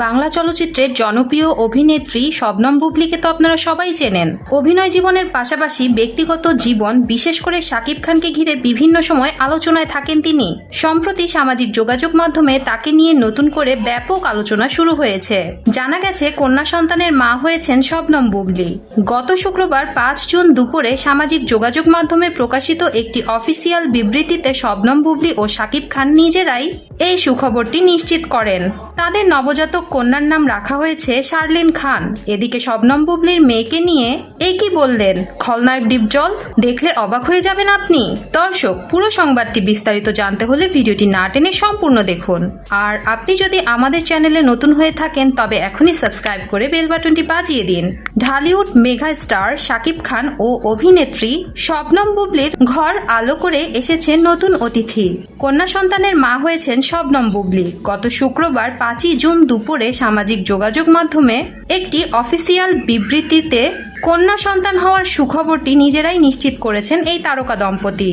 বাংলা চলচ্চিত্রের জনপ্রিয় অভিনেত্রী শবনম বুবলীকে তো আপনারা সবাই চেনেন। অভিনয় জীবনের পাশাপাশি ব্যক্তিগত জীবন, বিশেষ করে শাকিব খানকে ঘিরে বিভিন্ন সময় আলোচনায় থাকেন তিনি। সম্প্রতি সামাজিক যোগাযোগ মাধ্যমে তাকে নিয়ে নতুন করে ব্যাপক আলোচনা শুরু হয়েছে। জানা গেছে কন্যা সন্তানের মা হয়েছেন শবনম বুবলী। গত শুক্রবার 5 জুন দুপুরে সামাজিক যোগাযোগ মাধ্যমে প্রকাশিত একটি অফিসিয়াল বিবৃতিতে শবনম বুবলী ও শাকিব খান নিজেরাই এই সুখবরটি নিশ্চিত করেন। তাদের নবজাতক কন্যার নাম রাখা হয়েছে শার্লিন খান। এদিকে শবনম বুবলীর মেয়েকে নিয়ে কি বললেন খলনায়ক ডিপজল, দেখলে অবাক হয়ে যাবেন আপনি। দর্শক, পুরো সংবাদটি বিস্তারিত জানতে হলে ভিডিওটি না টেনে সম্পূর্ণ দেখুন। আর আপনি যদি আমাদের চ্যানেলে নতুন হয়ে থাকেন তবে এখনই সাবস্ক্রাইব করে বেল বাটনটি বাজিয়ে দিন। ঢালিউড মেগা স্টার শাকিব খান ও অভিনেত্রী শবনম বুবলীর ঘর আলো করে এসেছে নতুন অতিথি। কন্যা সন্তানের মা হয়েছেন শবনম বুবলী। গত শুক্রবার 5 জুন দুপুরে সামাজিক যোগাযোগ মাধ্যমে একটি অফিসিয়াল বিবৃতিতে কন্যা সন্তান হওয়ার সুখবরটি নিজেরাই নিশ্চিত করেছেন এই তারকা দম্পতি।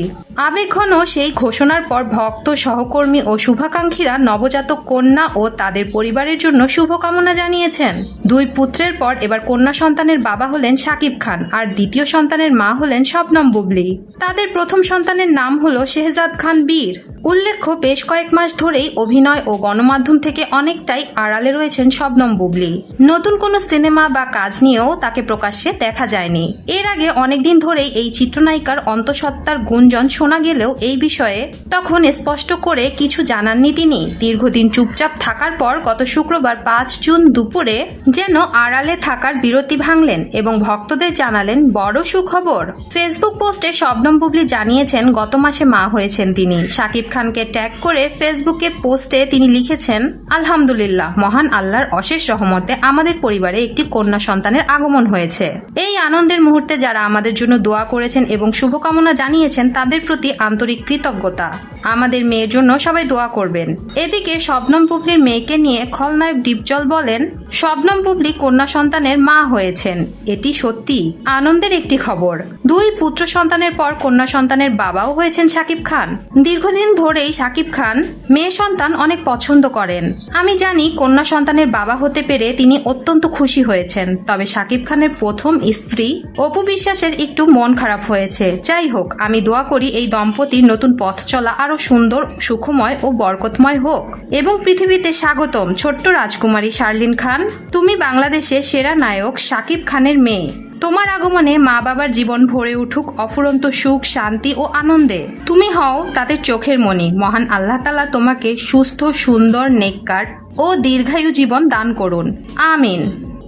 আবেগঘন সেই ঘোষণার পর ভক্ত, সহকর্মী ও শুভাকাঙ্ক্ষীরা নবজাতক কন্যা ও তাদের পরিবারের জন্য শুভকামনা জানিয়েছেন। 2 পুত্রের পর এবার কন্যা সন্তানের বাবা হলেন শাকিব খান, আর দ্বিতীয় সন্তানের মা হলেন শবনম বুবলী। তাদের প্রথম সন্তানের নাম হলো শেহজাদ খান বীর। উল্লেখ্য, বেশ কয়েক মাস ধরেই অভিনয় ও গণমাধ্যম থেকে অনেকটাই আড়ালে রয়েছেন শবনম বুবলী। নতুন কোনো সিনেমা বা কাজ নিয়েও তাকে প্রকাশ্যে দেখা যায়নি। এর আগে অনেকদিন ধরেই এই চিত্রনায়িকার অন্তঃসত্ত্বার গুঞ্জন শোনা গেলেও এই বিষয়ে তখন স্পষ্ট করে কিছু জানাননি তিনি। দীর্ঘদিন চুপচাপ থাকার পর গত শুক্রবার 5 জুন দুপুরে যেন আড়ালে থাকার বিরতি ভাঙলেন এবং ভক্তদের জানালেন বড় সুখবর। ফেসবুক পোস্টে শবনম বুবলী জানিয়েছেন গত মাসে মা হয়েছেন তিনি। শাকিব খানকে ট্যাগ করে ফেসবুকে পোস্টে তিনি লিখেছেন, আলহামদুলিল্লাহ, মহান আল্লাহর অশেষ রহমতে আমাদের পরিবারে একটি কন্যা সন্তানের আগমন হয়েছে। এই আনন্দের মুহূর্তে যারা আমাদের জন্য দোয়া করেছেন এবং শুভকামনা জানিয়েছেন তাদের প্রতি আন্তরিক কৃতজ্ঞতা। আমাদের মেয়ের জন্য সবাই দোয়া করবেন। এদিকে শবনম বুবলীর মেয়েকে নিয়ে খলনায়ক ডিপজল বলেন, শবনম বুবলী কন্যা সন্তানের মা হয়েছেন। এটি সত্যি আনন্দের একটি খবর। 2 পুত্র সন্তানের পর কন্যা সন্তানের বাবাও হয়েছেন শাকিব খান। দীর্ঘদিন ধরেই শাকিব খান মেয়ে সন্তান অনেক পছন্দ করেন। আমি জানি কন্যা সন্তানের বাবা হতে পেরে তিনি অত্যন্ত খুশি হয়েছেন। তবে শাকিব খানের প্রথম স্ত্রী অপু বিশ্বাসের একটু মন খারাপ হয়েছে। যাই হোক, আমি দোয়া করি এই দম্পতির নতুন পথ চলা আরো সুন্দর, সুখময় ও বরকতময় হোক। এবং পৃথিবীতে স্বাগতম ছোট্ট রাজকুমারী শার্লিন খান। তুমি বাংলাদেশের সেরা নায়ক শাকিব খানের মেয়ে। তোমার আগমনে মা বাবার জীবন ভরে উঠুক অফুরন্ত সুখ, শান্তি ও আনন্দে। তুমি হও তাদের চোখের মণি। মহান আল্লাহ তাআলা তোমাকে সুস্থ, সুন্দর, নেককার ও দীর্ঘায়ু জীবন দান করুন, আমিন।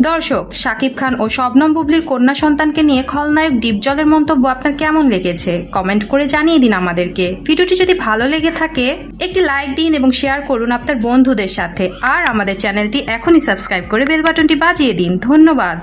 দর্শক, শাকিব খান ও শবনম বুবলীর কন্যা সন্তানকে নিয়ে খলনায়ক ডিপজলের মন্তব্য আপনার কেমন লেগেছে কমেন্ট করে জানিয়ে দিন আমাদেরকে। ভিডিওটি যদি ভালো লেগে থাকে একটি লাইক দিন এবং শেয়ার করুন আপনার বন্ধুদের সাথে। আর আমাদের চ্যানেলটি এখনই সাবস্ক্রাইব করে বেল বাটনটি বাজিয়ে দিন। ধন্যবাদ।